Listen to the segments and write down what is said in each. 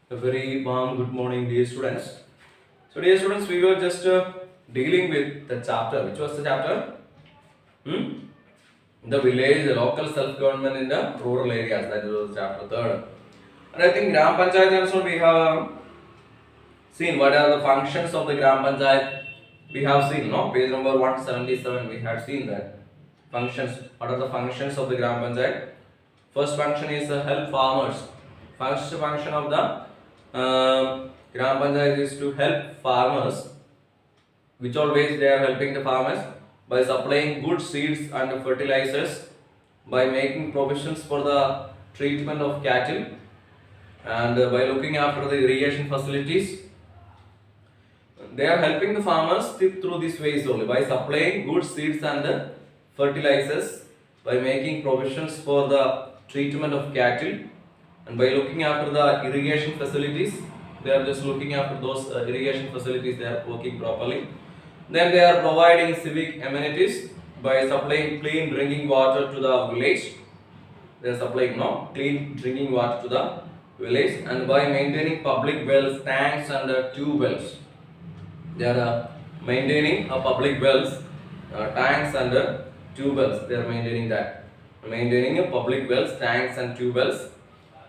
A very warm good morning, dear students. So, dear students, we were just dealing with the chapter. Which was the chapter? Hmm? The village, the local self-government in the rural areas. That was chapter third. And I think Gram Panchayat also we have seen what are the functions of the Gram Panchayat. We have seen, no? Page number 177, we had seen that. Functions. What are the functions of the Gram Panchayat? First function is help farmers. First function of the Gram Panchayat is to help farmers. Which all ways they are helping the farmers? By supplying good seeds and fertilizers, by making provisions for the treatment of cattle, and by looking after the irrigation facilities. They are helping the farmers through these ways only, by supplying good seeds and fertilizers, by making provisions for the treatment of cattle, and by looking after the irrigation facilities. They are just looking after those irrigation facilities, they are working properly. Then they are providing civic amenities by supplying clean drinking water to the village. They are supplying clean drinking water to the village, and by maintaining public wells, tanks and tube wells. They are maintaining a public wells, tanks and tube wells. They are maintaining that. Maintaining a public wells, tanks and tube wells.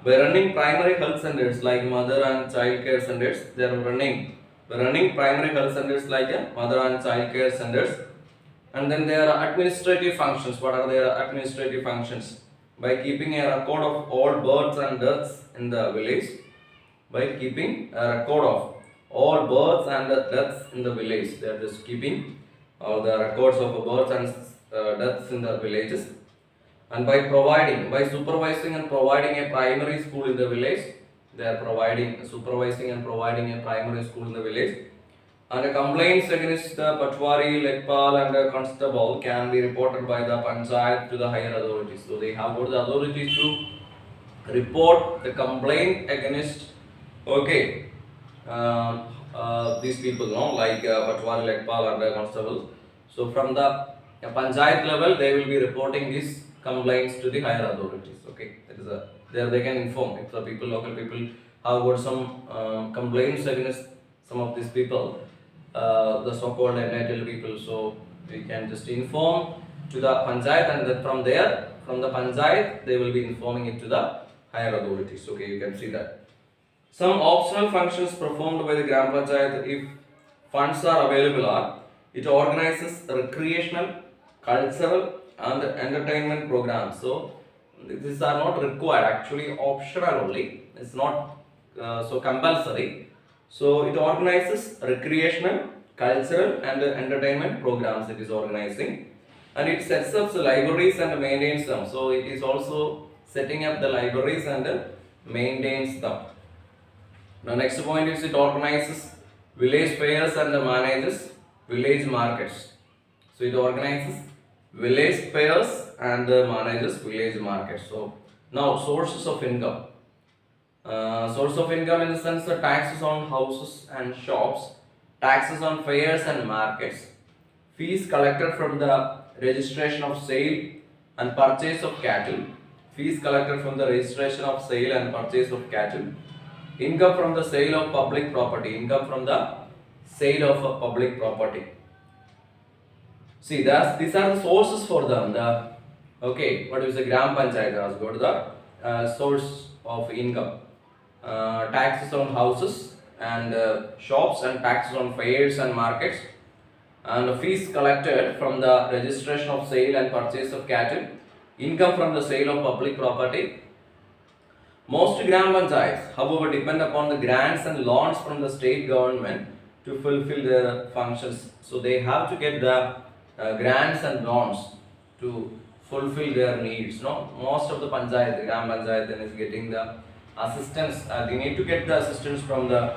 By running primary health centers like mother and child care centers, they are running primary health centers like mother and child care centers. And then there are administrative functions. What are their administrative functions? By keeping a record of all births and deaths in the village. By keeping a record of all births and deaths in the village. They are just keeping all the records of births and deaths in the villages. And by supervising and providing a primary school in the village. They are supervising and providing a primary school in the village. And complaints against the Patwari, Lekpal and constable can be reported by the Panchayat to the higher authorities. So they have got the authorities to report the complaint against, these people, like Patwari, Lekpal and constable. So from the Panchayat level, they will be reporting these complaints to the higher authorities. That is there they can inform if the local people have got some complaints against some of these people, the so-called entitled people. So we can just inform to the Panchayat, and then from the Panchayat, they will be informing it to the higher authorities. You can see that. Some optional functions performed by the Gram Panchayat, if funds are available, are it organizes recreational, cultural and entertainment programs. So these are not required, actually optional only. It's not so compulsory. So it organizes recreational, cultural and entertainment programs. It is organizing, and it sets up the libraries and maintains them. So it is also setting up the libraries and maintains them. Now next point is it organizes village fairs and manages village markets. So it organizes village fairs and manages village markets. So now sources of income. Source of income in the sense of taxes on houses and shops, taxes on fairs and markets, fees collected from the registration of sale and purchase of cattle, fees collected from the registration of sale and purchase of cattle, income from the sale of public property, See, these are the sources for them. What is the Gram Panchayat has got the source of income. Taxes on houses and shops, and taxes on fairs and markets, and fees collected from the registration of sale and purchase of cattle, income from the sale of public property. Most Gram Panchayats, however, depend upon the grants and loans from the state government to fulfill their functions. So they have to get the grants and loans to fulfill their needs. Most of the Panchayat, Gram Panchayat, is getting the assistance. They need to get the assistance from the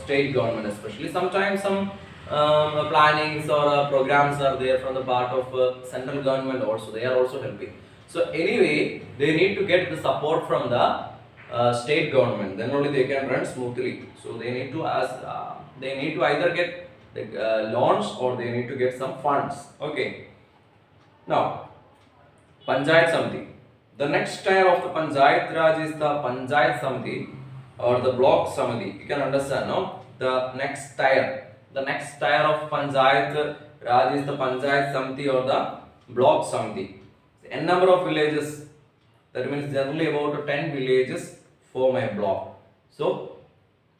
state government, especially. Sometimes some plannings or programs are there from the part of central government also. They are also helping. So anyway, they need to get the support from the state government. Then only they can run smoothly. So they need to either get the loans or they need to get some funds. Now, Panchayat Samiti. The next tier of the Panchayat Raj is the Panchayat Samiti, or the block samiti, you can understand, no? The next tier, of panchayat raj is the panchayat samiti or the block samiti. N number of villages, that means generally about 10 villages form a block. So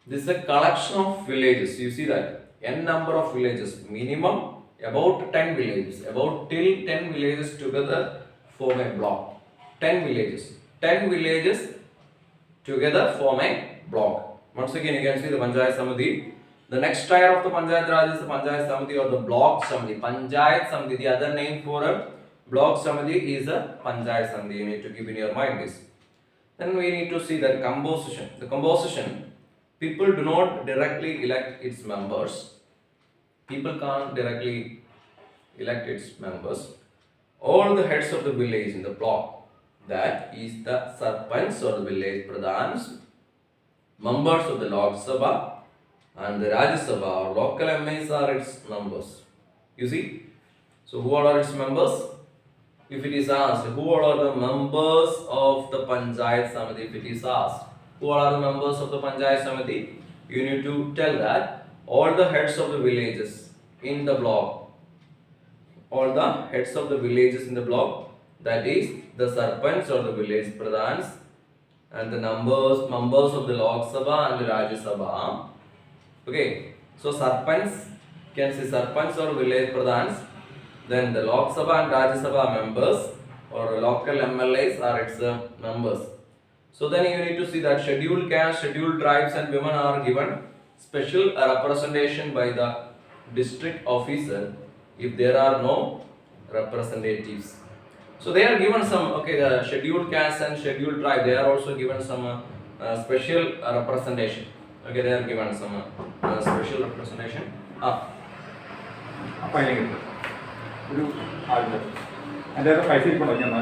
this is a collection of villages. You see that n number of villages, minimum about 10 villages, about till 10 villages together form a block. 10 villages, 10 villages together form a block. Once again, you can see the panchayat samiti. The next tier of the panchayat raj is the panchayat samiti or the block samiti. Panchayat samiti, the other name for a block samiti is a panchayat samiti. You need to keep in your mind this. Then we need to see the composition. The composition, people do not directly elect its members. People can't directly elect its members. All the heads of the village in the block, that is the sarpanch or the village pradhans, members of the Lok Sabha and the Rajya Sabha or local MAs are its members. You see? So who are its members? If it is asked, who are the members of the Panchayat Samiti? If it is asked, who are the members of the Panchayat Samiti? You need to tell that all the heads of the villages in the block, all the heads of the villages in the block, that is the sarpanch or the village pradhans and the members of the Lok Sabha and the Rajya Sabha. Okay, so sarpanch, can say sarpanch or village pradhans, then the Lok Sabha and Rajya Sabha members or local MLAs are its members. So then you need to see that scheduled caste, scheduled tribes and women are given special representation by the district officer if there are no representatives. So they are given some, okay, the scheduled caste and scheduled tribe, they are also given some special representation. Okay, they are given some special representation. അപ്പോൾ അതിലേക്ക് ഒരു ആളുണ്ട് എൻ്റെ പൈസ ഇരിക്കണോ ഞാൻ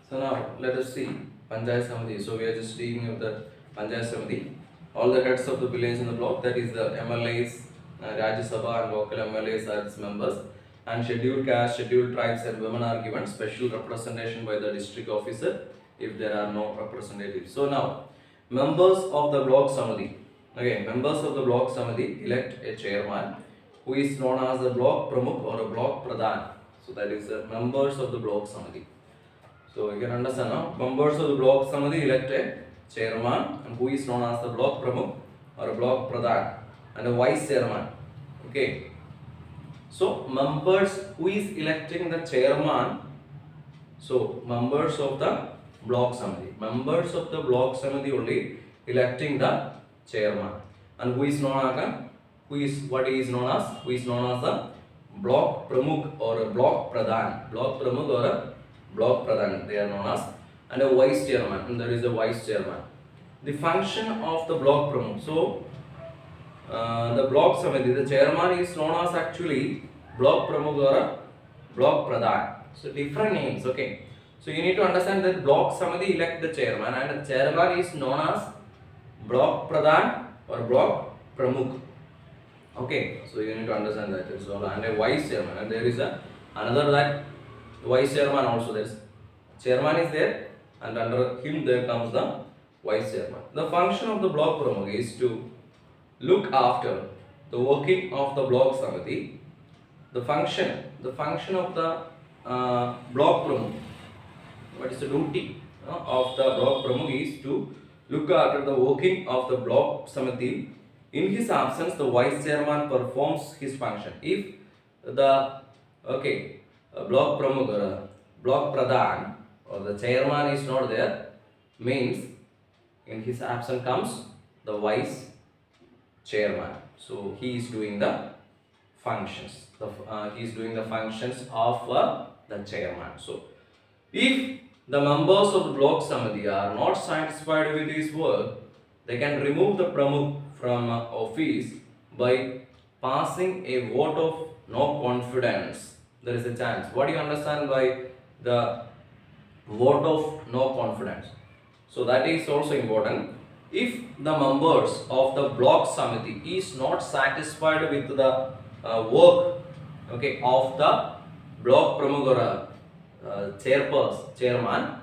So now let us see Panchayat Samiti. So we are just dealing with the Panchayat Samiti. All the heads of the village in the block, that is the MLAs, Rajya Sabha and local MLAs are its members, and scheduled caste, scheduled tribes and women are given special representation by the district officer if there are no representatives. So now members of the block Samiti. Okay, members of the block Samiti elect a chairman who is known as a block pramukh or a block pradhan. So that is the members of the block Samiti. So you can understand now, members of the block Samiti elect a chairman and who is known as the block pramukh or a block pradhan and a vice chairman. Okay. So members who is electing the chairman. So members of the block Samiti. Members of the block Samiti only electing the chairman. And who is known as the block pramukh or a block pradhan. Block pramukh or a block pradhan they are known as, and a vice chairman, and there is a vice chairman. The function of the block pramukh. So the block Samiti, the chairman is known as actually block pramukh or a block pradhan. So different names. Okay. So you need to understand that block Samiti elect the chairman and the chairman is known as block pradhan or block pramukh. Okay. So you need to understand that it's all, and a vice chairman, and there is another that vice chairman also. There is chairman is there and under him there comes the vice chairman. The function of the block pramukh is to look after the working of the block Samiti. The function of the block pramukh, what is the duty of the block pramukh is to look after the working of the block Samiti. In his absence, the vice chairman performs his function. If the block pramukh or block pradhan or the chairman is not there, means in his absence comes the vice chairman. So he is doing the functions. He is doing the functions of the chairman. So if the members of the block Samiti are not satisfied with his work, they can remove the pramukh from office by passing a vote of no confidence. There is a chance. What do you understand by the vote of no confidence? So that is also important. If the members of the block samiti is not satisfied with the work, okay, of the block pramukara chairman,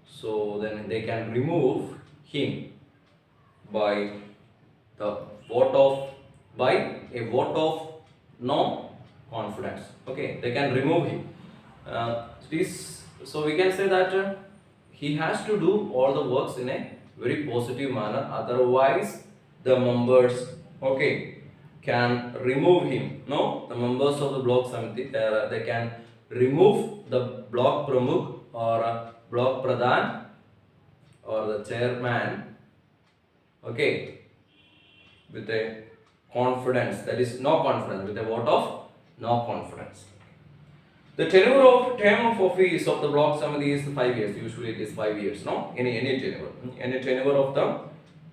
so then they can remove him by the vote of by a vote of no confidence. Okay, they can remove him. So we can say that he has to do all the works in a very positive manner. Otherwise, the members, okay, can remove him. No, the members of the block samiti, they can remove the block pramukh or block pradhan or the chairman, okay, with a confidence, that is no confidence, with a vote of no confidence. The tenure of term of office of the block samiti is 5 years. Usually it is 5 years. No, any tenure of the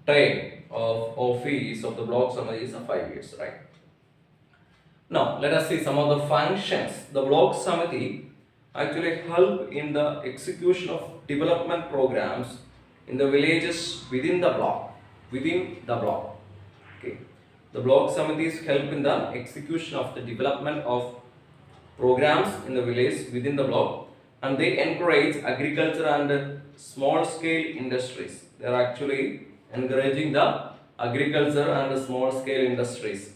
term of office of the block samiti is 5 years, right? Now let us see some of the functions. The block samiti actually help in the execution of development programs in the villages within the block. Okay. The block samitis help in the execution of the development of programs in the village within the block, and they encourage agriculture and small scale industries. They are actually encouraging the agriculture and the small scale industries.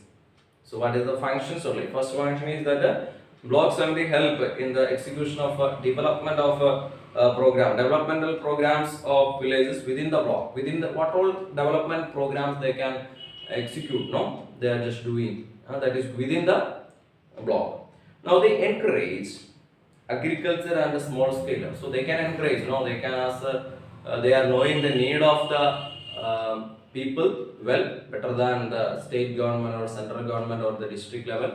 So what is the functions only? First function is that the block samiti help in the execution of development of developmental programs of villages within the block. Within the what all development programs they can execute, no, they are just doing that is within the block. Now they encourage agriculture and the small scale. So they can encourage, no, they can ask, they are knowing the need of the people well better than the state government or central government or the district level.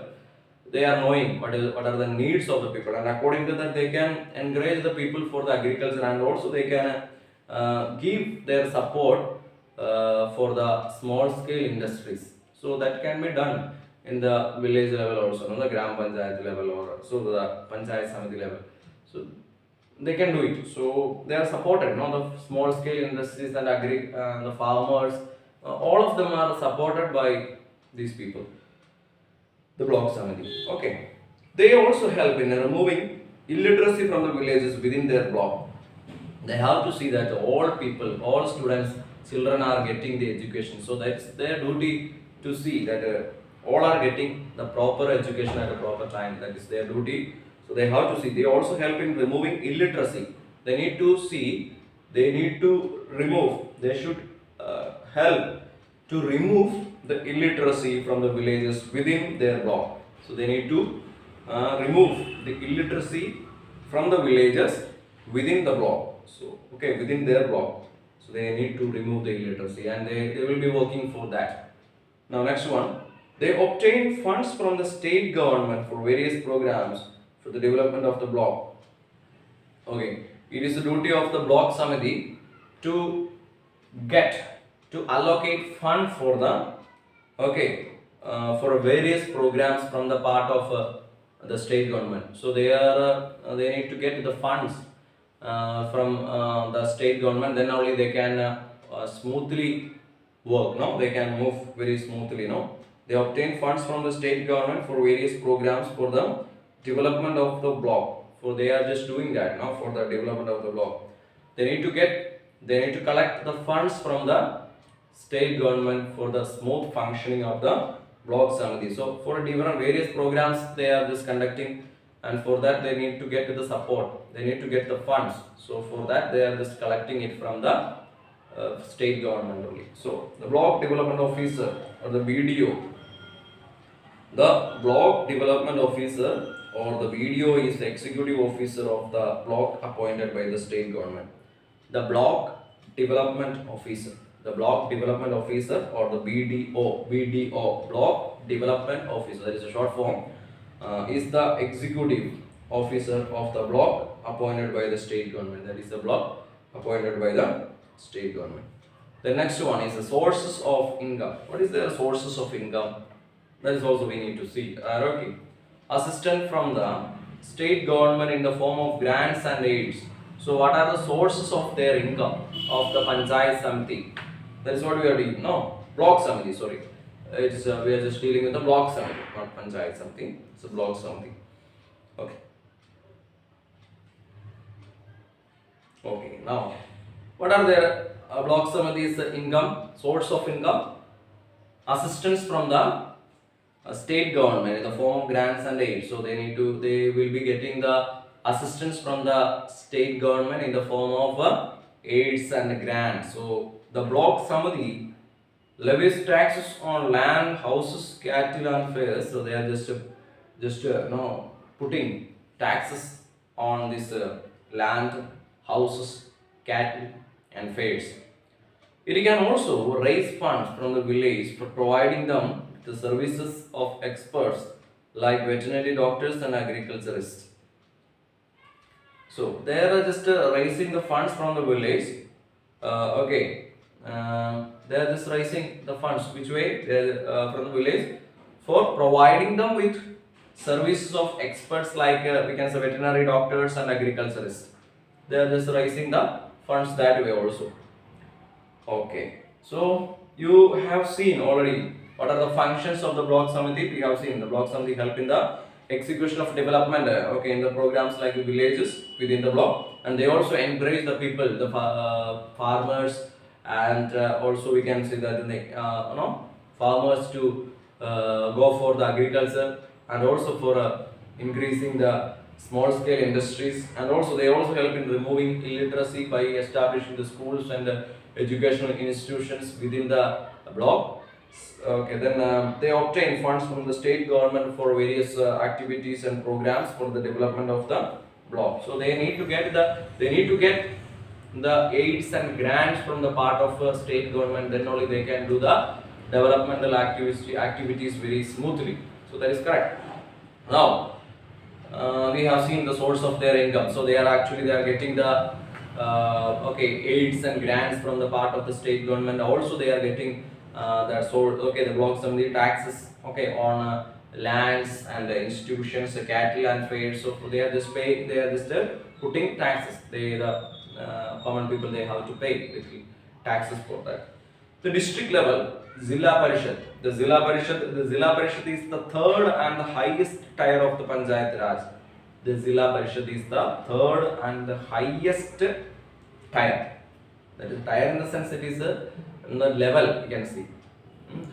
They are knowing what are the needs of the people, and according to that they can encourage the people for the agriculture, and also they can give their support for the small scale industries. So that can be done in the village level also, no, the gram panchayat level or so the panchayat samiti level. So they can do it. So they are supported, no, the small scale industries and the farmers, all of them are supported by these people, the block samiti. Okay, they also help in removing illiteracy from the villages within their block. They have to see that all people, all students, children are getting the education. So that's their duty to see that all are getting the proper education at a proper time. That is their duty. So they have to see. They also help in removing illiteracy. They need to see. They need to remove. They should help to remove the illiteracy from the villages within their block. So they need to remove the illiteracy from the villages within the block. So okay, within their block. So they need to remove the illiteracy, and they will be working for that. Now next one. They obtain funds from the state government for various programs for the development of the block. Okay, it is the duty of the block samiti to allocate fund for the for various programs from the part of the state government. So they need to get the funds from the state government. Then only they can smoothly work. No, they can move very smoothly. No. They obtain funds from the state government for various programs for the development of the block. For they are just doing that now for the development of the block. They need to collect the funds from the state government for the smooth functioning of the block samiti. So for different various programs they are just conducting, and for that they need to get the support. They need to get the funds. So for that they are just collecting it from the state government only. So the block development officer or the BDO. The block development officer or the BDO is the executive officer of the block appointed by the state government. The block development officer or the BDO, block development officer, that is a short form, is the executive officer of the block appointed by the state government. That is the block appointed by the state government. The next one is the sources of income. What is the sources of income? That is also we need to see. Okay. Assistance from the state government in the form of grants and aids. So what are the sources of their income of the Panchayat Samiti? That is what we are doing. No, block Samiti, sorry. It's we are just dealing with the block Samiti, not Panchayat Samiti. It's a block Samiti. Okay. Okay. Now, what are their block Samiti's income, source of income? Assistance from the state government in the form of grants and aid. So they will be getting the assistance from the state government in the form of aids and grants. So the block Samiti levies taxes on land, houses, cattle and fairs. So they are just putting taxes on this land, houses, cattle and fairs. It can also raise funds from the village for providing them the services of experts like veterinary doctors and agriculturists. So they are just raising the funds from the village. They are just raising the funds. Which way? From the village for providing them with services of experts like we can say veterinary doctors and agriculturists. They are just raising the funds that way also. Okay, so you have seen already what are the functions of the block Samiti. We have seen the block Samiti help in the execution of development in the programs like villages within the block, and they also encourage the people, the farmers, and also we can say that farmers to go for the agriculture, and also for increasing the small scale industries, and also they also help in removing illiteracy by establishing the schools and educational institutions within the block. Okay, then they obtain funds from the state government for various activities and programs for the development of the block. So they need to get the aids and grants from the part of state government. Then only they can do the developmental activities very smoothly. So that is correct. Now we have seen the source of their income. So they are getting the aids and grants from the part of the state government. Also they are getting the block Samiti taxes on lands and institutions, cattle and fairs. So they are just putting taxes. The common people, they have to pay taxes for that. The district level, Zilla Parishad. The Zilla Parishad is the third and the highest tier of the Panchayat Raj. The Zilla Parishad is the third and the highest tier. That is tier in the sense it is the level, you can see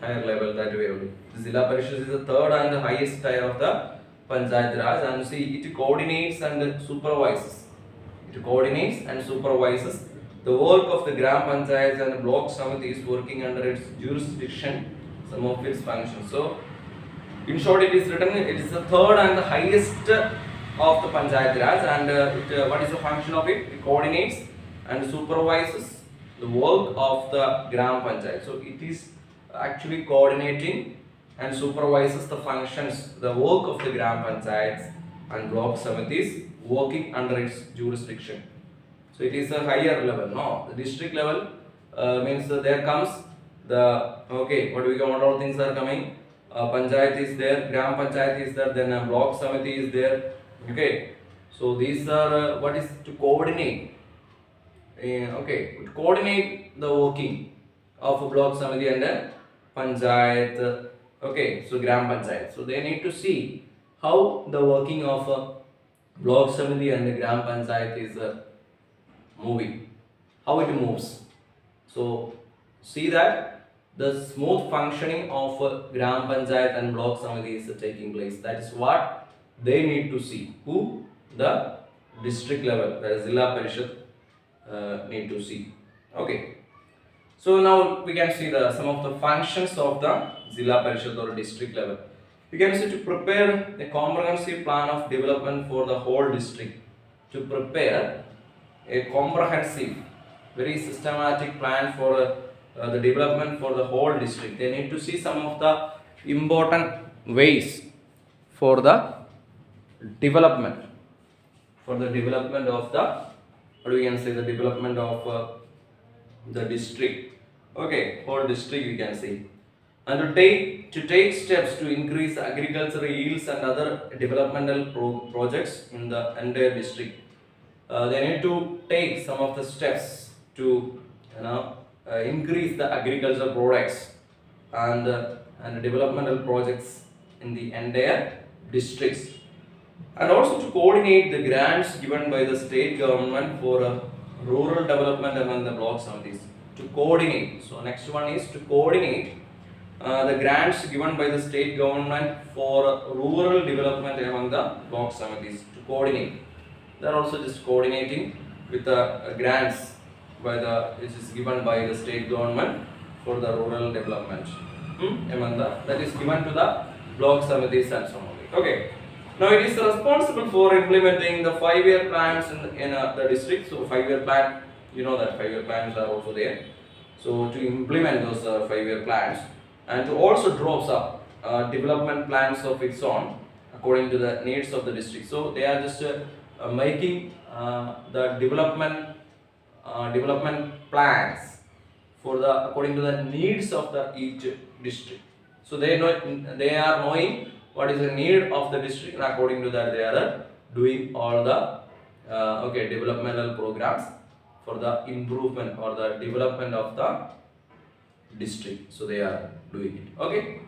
higher level, that way only. The Zilla Parishad is the third and the highest tier of the Panchayat Raj, and see it coordinates and supervises. The work of the Gram Panchayats and block Samitis working under its jurisdiction, some of its functions. So in short, it is written, it is the third and the highest of the Panchayat Raj, and what is the function of it? It coordinates and supervises the work of the Gram Panchayat. So it is actually coordinating and supervises the functions, the work of the Gram Panchayats and block Samitis working under its jurisdiction. So it is a higher level. No, the district level means there comes the what all things are coming. Panchayat is there, Gram Panchayat is there, then block Samiti is there. Okay, so these are what is to coordinate. To coordinate the working of a block Samiti and a Panchayat. So Gram Panchayat. So they need to see how the working of a block Samiti and the Gram Panchayat is moving, how it moves. So see that the smooth functioning of Gram Panchayat and block Samiti is taking place. That is what they need to see. Who? The district level, that is Zilla Parishad, need to see. Okay. So now we can see some of the functions of the Zilla Parishad or district level. We can see to prepare a comprehensive plan of development for the whole district. To prepare a comprehensive, very systematic plan for the development for the whole district. They need to see some of the important ways for the development. For the development of the development of the district. Whole district we can see. And to take steps to increase agricultural yields and other developmental projects in the entire district. they need to take some of the steps to increase the agricultural products and developmental projects in the entire districts, and also to coordinate the grants given by the state government for rural development among the block committees. To coordinate. So next one is to coordinate the grants given by the state government for rural development among the block committees. To coordinate. They are also just coordinating with the grants which is given by the state government for the rural development among that is given to the block committees and so on. Okay. Now it is responsible for implementing the 5-year plans in the district. So 5-year plan, you know that 5-year plans are also there. So to implement those 5-year plans and to also draw some development plans of its own according to the needs of the district. So they are just making the development plans for the according to the needs of the each district. So they are knowing what is the need of the district, and according to that they are doing all the developmental programs for the improvement or the development of the district. So they are doing it. Okay.